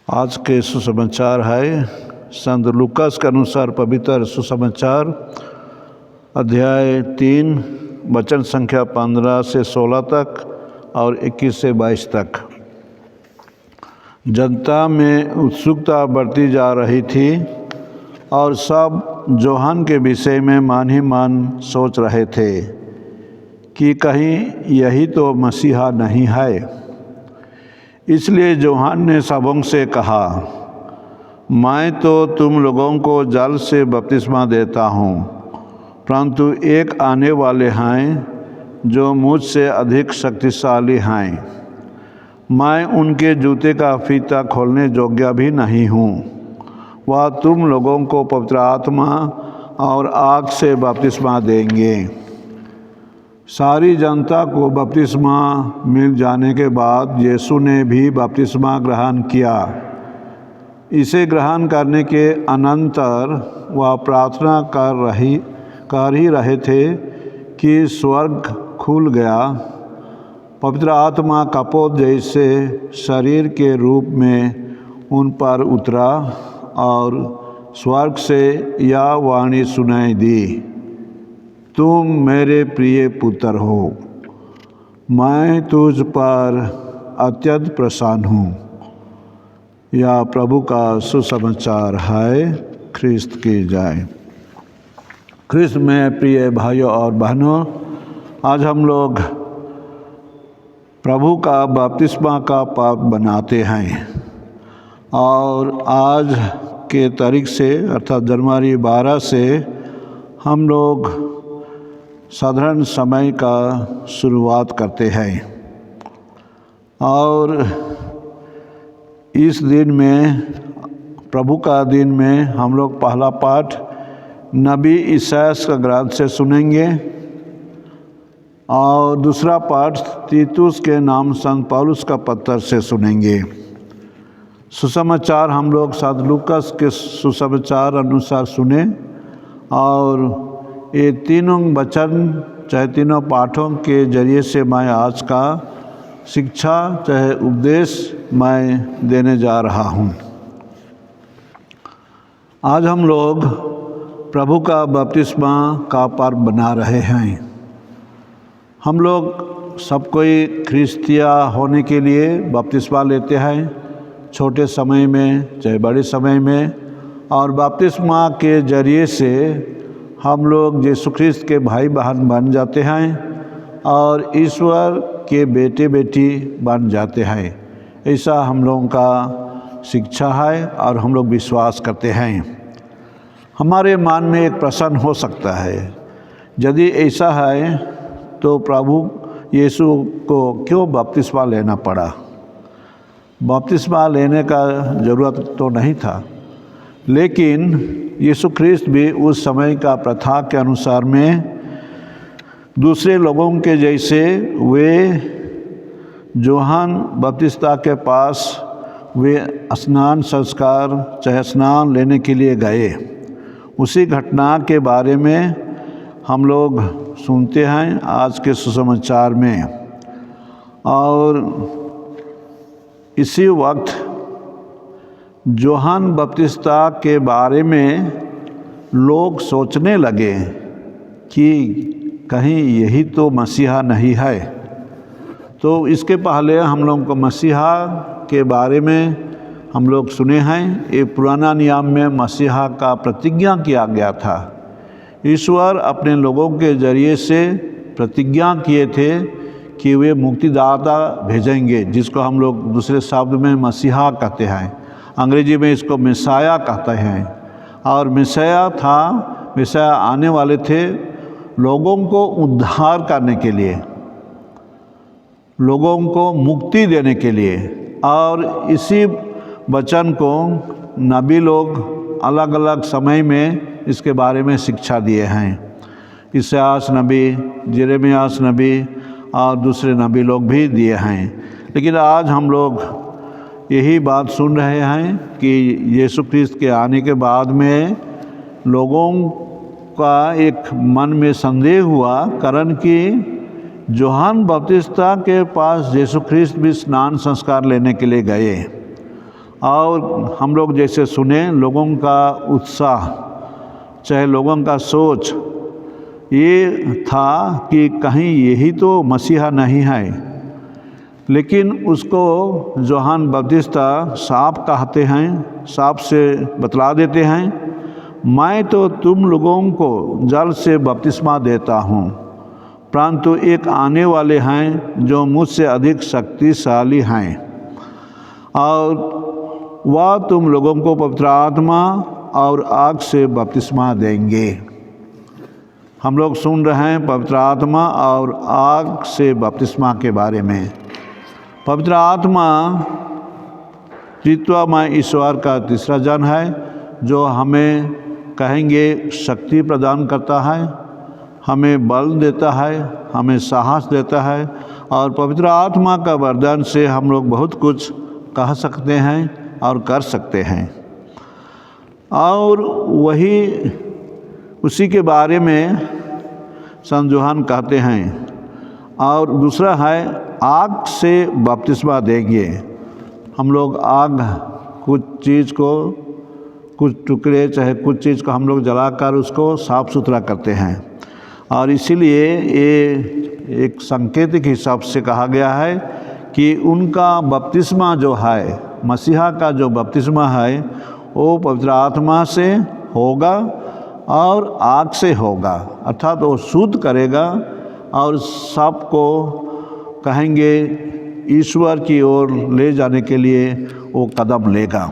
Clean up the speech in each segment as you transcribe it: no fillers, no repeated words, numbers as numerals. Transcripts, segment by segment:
आज के सुसमाचार है संत लूकास के अनुसार पवित्र सुसमाचार अध्याय 3 वचन संख्या 15 से 16 तक और 21 से 22 तक। जनता में उत्सुकता बढ़ती जा रही थी और सब यूहन्ना के विषय में मन ही मन सोच रहे थे कि कहीं यही तो मसीहा नहीं है। इसलिए यूहन्ना ने सबों से कहा, मैं तो तुम लोगों को जल से बपतिस्मा देता हूँ, परंतु एक आने वाले हैं जो मुझसे अधिक शक्तिशाली हैं। मैं उनके जूते का फीता खोलने योग्य भी नहीं हूँ। वह तुम लोगों को पवित्र आत्मा और आग से बपतिस्मा देंगे। सारी जनता को बपतिस्मा मिल जाने के बाद यीशु ने भी बपतिस्मा ग्रहण किया। इसे ग्रहण करने के अनंतर वह प्रार्थना कर ही रहे थे कि स्वर्ग खुल गया। पवित्र आत्मा कपोत जैसे शरीर के रूप में उन पर उतरा और स्वर्ग से यह वाणी सुनाई दी, तुम मेरे प्रिय पुत्र हो, मैं तुझ पर अत्यंत प्रसन्न हूँ। यह प्रभु का सुसमाचार है। ख्रिस्त की जय। ख्रिस्त में प्रिय भाइयों और बहनों, आज हम लोग प्रभु का बपतिस्मा का पाप बनाते हैं और आज के तारीख से अर्थात जनवरी 12 से हम लोग साधारण समय का शुरुआत करते हैं और इस दिन में प्रभु का दिन में हम लोग पहला पाठ नबी ईसाया का ग्रंथ से सुनेंगे और दूसरा पाठ तीतुस के नाम संत पौलुस का पत्र से सुनेंगे। सुसमाचार हम लोग संत लूकास के सुसमाचार अनुसार सुने और ये तीनों वचन चाहे तीनों पाठों के जरिए से मैं आज का शिक्षा चाहे उपदेश मैं देने जा रहा हूँ। आज हम लोग प्रभु का बपतिस्मा का पर्व बना रहे हैं। हम लोग सब कोई ख्रिस्तिया होने के लिए बपतिस्मा लेते हैं, छोटे समय में चाहे बड़े समय में, और बपतिस्मा के जरिए से हम लोग यीशु ख्रिस्त के भाई बहन बन जाते हैं और ईश्वर के बेटे बेटी बन जाते हैं। ऐसा हम लोगों का शिक्षा है और हम लोग विश्वास करते हैं। हमारे मन में एक प्रश्न हो सकता है, यदि ऐसा है तो प्रभु यीशु को क्यों बपतिस्मा लेना पड़ा? बपतिस्मा लेने का ज़रूरत तो नहीं था, लेकिन यीशु ख्रिस्त भी उस समय का प्रथा के अनुसार में दूसरे लोगों के जैसे वे यूहन्ना बपतिस्ता के पास वे स्नान संस्कार चाहे स्नान लेने के लिए गए। उसी घटना के बारे में हम लोग सुनते हैं आज के सुसमाचार में। और इसी वक्त यूहन्ना बपतिस्ता के बारे में लोग सोचने लगे कि कहीं यही तो मसीहा नहीं है। तो इसके पहले हम लोगों को मसीहा के बारे में हम लोग सुने हैं। ये पुराना नियम में मसीहा का प्रतिज्ञा किया गया था। ईश्वर अपने लोगों के जरिए से प्रतिज्ञा किए थे कि वे मुक्तिदाता भेजेंगे, जिसको हम लोग दूसरे शब्द में मसीहा कहते हैं। अंग्रेजी में इसको मिसाया कहते हैं। और मिसाया आने वाले थे लोगों को उद्धार करने के लिए, लोगों को मुक्ति देने के लिए। और इसी वचन को नबी लोग अलग अलग समय में इसके बारे में शिक्षा दिए हैं। इसायास नबी, यिर्मयाह नबी और दूसरे नबी लोग भी दिए हैं। लेकिन आज हम लोग यही बात सुन रहे हैं कि यीशु ख्रिस्त के आने के बाद में लोगों का एक मन में संदेह हुआ, कारण कि यूहन्ना बपतिस्ता के पास यीशु ख्रिस्त भी स्नान संस्कार लेने के लिए गए और हम लोग जैसे सुने लोगों का उत्साह, चाहे लोगों का सोच ये था कि कहीं यही तो मसीहा नहीं है, लेकिन उसको यूहन्ना बपतिस्ता साफ कहते हैं, साफ से बतला देते हैं, मैं तो तुम लोगों को जल से बपतिस्मा देता हूँ, परंतु एक आने वाले हैं जो मुझसे अधिक शक्तिशाली हैं, और वह तुम लोगों को पवित्र आत्मा और आग से बपतिस्मा देंगे। हम लोग सुन रहे हैं पवित्र आत्मा और आग से बपतिस्मा के बारे में। पवित्र आत्मा त्रित्वमय ईश्वर का तीसरा जन है, जो हमें कहेंगे शक्ति प्रदान करता है, हमें बल देता है, हमें साहस देता है, और पवित्र आत्मा का वरदान से हम लोग बहुत कुछ कह सकते हैं और कर सकते हैं। और वही उसी के बारे में संत यूहन्ना कहते हैं। और दूसरा है आग से बपतिस्मा देंगे। हम लोग आग, कुछ चीज़ को, कुछ टुकड़े चाहे कुछ चीज़ को हम लोग जलाकर उसको साफ़ सुथरा करते हैं, और इसीलिए ये एक संकेत के हिसाब से कहा गया है कि उनका बपतिस्मा जो है, मसीहा का जो बपतिस्मा है, वो पवित्र आत्मा से होगा और आग से होगा, अर्थात वो शुद्ध करेगा और सबको कहेंगे ईश्वर की ओर ले जाने के लिए वो कदम लेगा।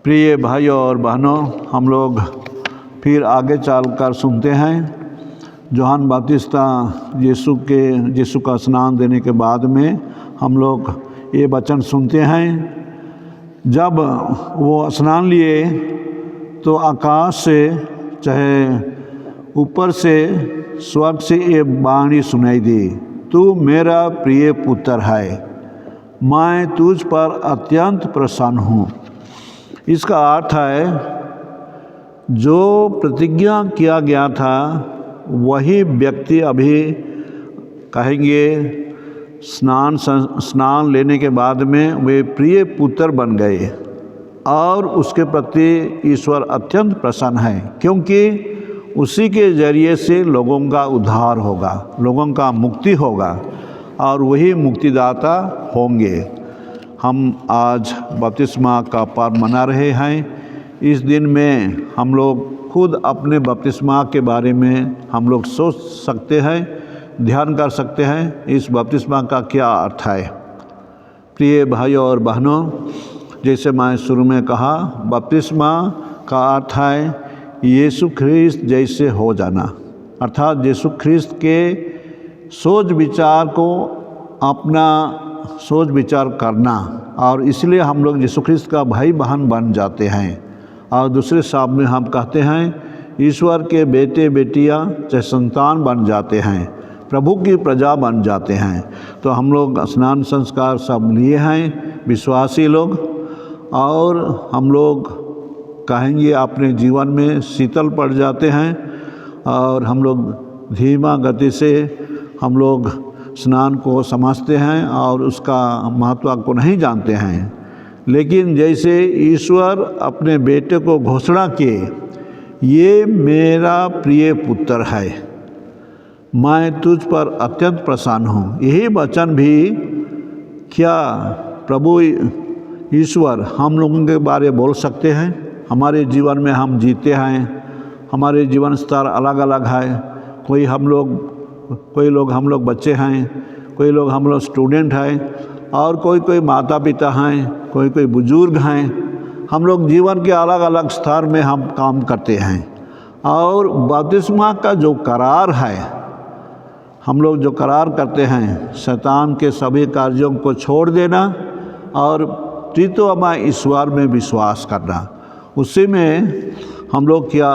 प्रिय भाइयों और बहनों, हम लोग फिर आगे चलकर सुनते हैं यूहन्ना बपतिस्ता यीशु का स्नान देने के बाद में हम लोग ये वचन सुनते हैं। जब वो स्नान लिए तो आकाश से चाहे ऊपर से स्वर्ग से ये वाणी सुनाई दी, तू मेरा प्रिय पुत्र है, मैं तुझ पर अत्यंत प्रसन्न हूँ। इसका अर्थ है जो प्रतिज्ञा किया गया था वही व्यक्ति अभी कहेंगे स्नान लेने के बाद में वे प्रिय पुत्र बन गए, और उसके प्रति ईश्वर अत्यंत प्रसन्न है, क्योंकि उसी के ज़रिए से लोगों का उद्धार होगा, लोगों का मुक्ति होगा, और वही मुक्तिदाता होंगे। हम आज बपतिस्मा का पर्व मना रहे हैं। इस दिन में हम लोग खुद अपने बपतिस्मा के बारे में हम लोग सोच सकते हैं, ध्यान कर सकते हैं, इस बपतिस्मा का क्या अर्थ है। प्रिय भाइयों और बहनों, जैसे मैं शुरू में कहा, बपतिस्मा का अर्थ है यीशु ख्रिस्त जैसे हो जाना, अर्थात यीशु ख्रिस्त के सोच विचार को अपना सोच विचार करना, और इसलिए हम लोग यीशु ख्रिस्त का भाई बहन बन जाते हैं, और दूसरे शब्द में हम कहते हैं ईश्वर के बेटे बेटियां चाहे संतान बन जाते हैं, प्रभु की प्रजा बन जाते हैं। तो हम लोग स्नान संस्कार सब लिए हैं विश्वासी लोग, और हम लोग कहेंगे अपने जीवन में शीतल पड़ जाते हैं, और हम लोग धीमा गति से हम लोग स्नान को समझते हैं और उसका महत्व को नहीं जानते हैं। लेकिन जैसे ईश्वर अपने बेटे को घोषणा किए, ये मेरा प्रिय पुत्र है, मैं तुझ पर अत्यंत प्रसन्न हूँ, यही वचन भी क्या प्रभु ईश्वर हम लोगों के बारे बोल सकते हैं। हमारे जीवन में हम जीते हैं, हमारे जीवन स्तर अलग अलग है, कोई लोग हम लोग बच्चे हैं, कोई लोग हम लोग स्टूडेंट हैं, और कोई माता पिता हैं, कोई बुजुर्ग हैं। हम लोग जीवन के अलग अलग स्तर में हम काम करते हैं, और बपतिस्मा का जो करार है, हम लोग जो करार करते हैं शैतान के सभी कार्यों को छोड़ देना और त्रित्वमय ईश्वर में विश्वास करना, उसी में हम लोग क्या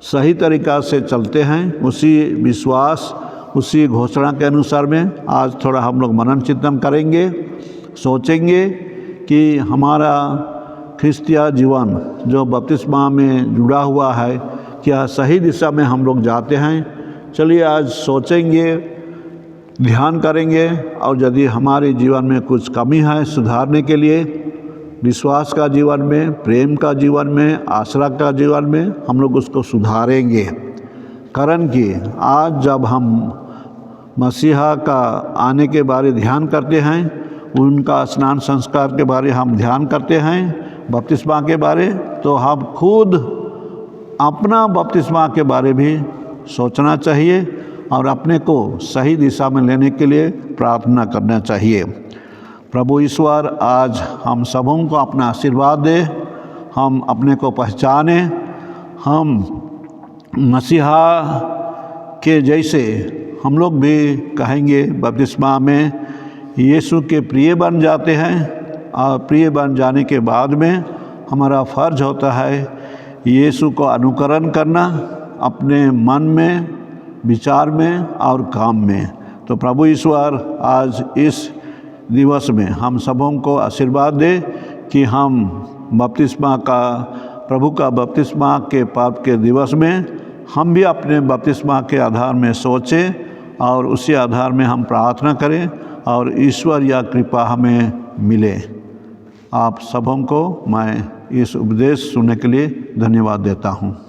सही तरीक़ा से चलते हैं, उसी विश्वास, उसी घोषणा के अनुसार में आज थोड़ा हम लोग मनन चिंतन करेंगे, सोचेंगे कि हमारा ख्रिस्तिया जीवन जो बपतिस्मा में जुड़ा हुआ है, क्या सही दिशा में हम लोग जाते हैं। चलिए आज सोचेंगे, ध्यान करेंगे, और यदि हमारे जीवन में कुछ कमी है सुधारने के लिए विश्वास का जीवन में, प्रेम का जीवन में, आश्रय का जीवन में हम लोग उसको सुधारेंगे। कारण कि आज जब हम मसीहा का आने के बारे ध्यान करते हैं, उनका स्नान संस्कार के बारे हम ध्यान करते हैं, बपतिस्मा के बारे, तो हम खुद अपना बपतिस्मा के बारे भी सोचना चाहिए और अपने को सही दिशा में लेने के लिए प्रार्थना करना चाहिए। प्रभु ईश्वर आज हम सबों को अपना आशीर्वाद दे, हम अपने को पहचाने, हम मसीहा के जैसे हम लोग भी कहेंगे बपतिस्मा में यीशु के प्रिय बन जाते हैं। और प्रिय बन जाने के बाद में हमारा फ़र्ज होता है यीशु को अनुकरण करना अपने मन में, विचार में और काम में। तो प्रभु ईश्वर आज इस दिवस में हम सबों को आशीर्वाद दे कि हम बपतिस्मा का, प्रभु का बपतिस्मा के पर्व के दिवस में हम भी अपने बपतिस्मा के आधार में सोचें और उसी आधार में हम प्रार्थना करें और ईश्वर या कृपा हमें मिले। आप सबों को मैं इस उपदेश सुनने के लिए धन्यवाद देता हूँ।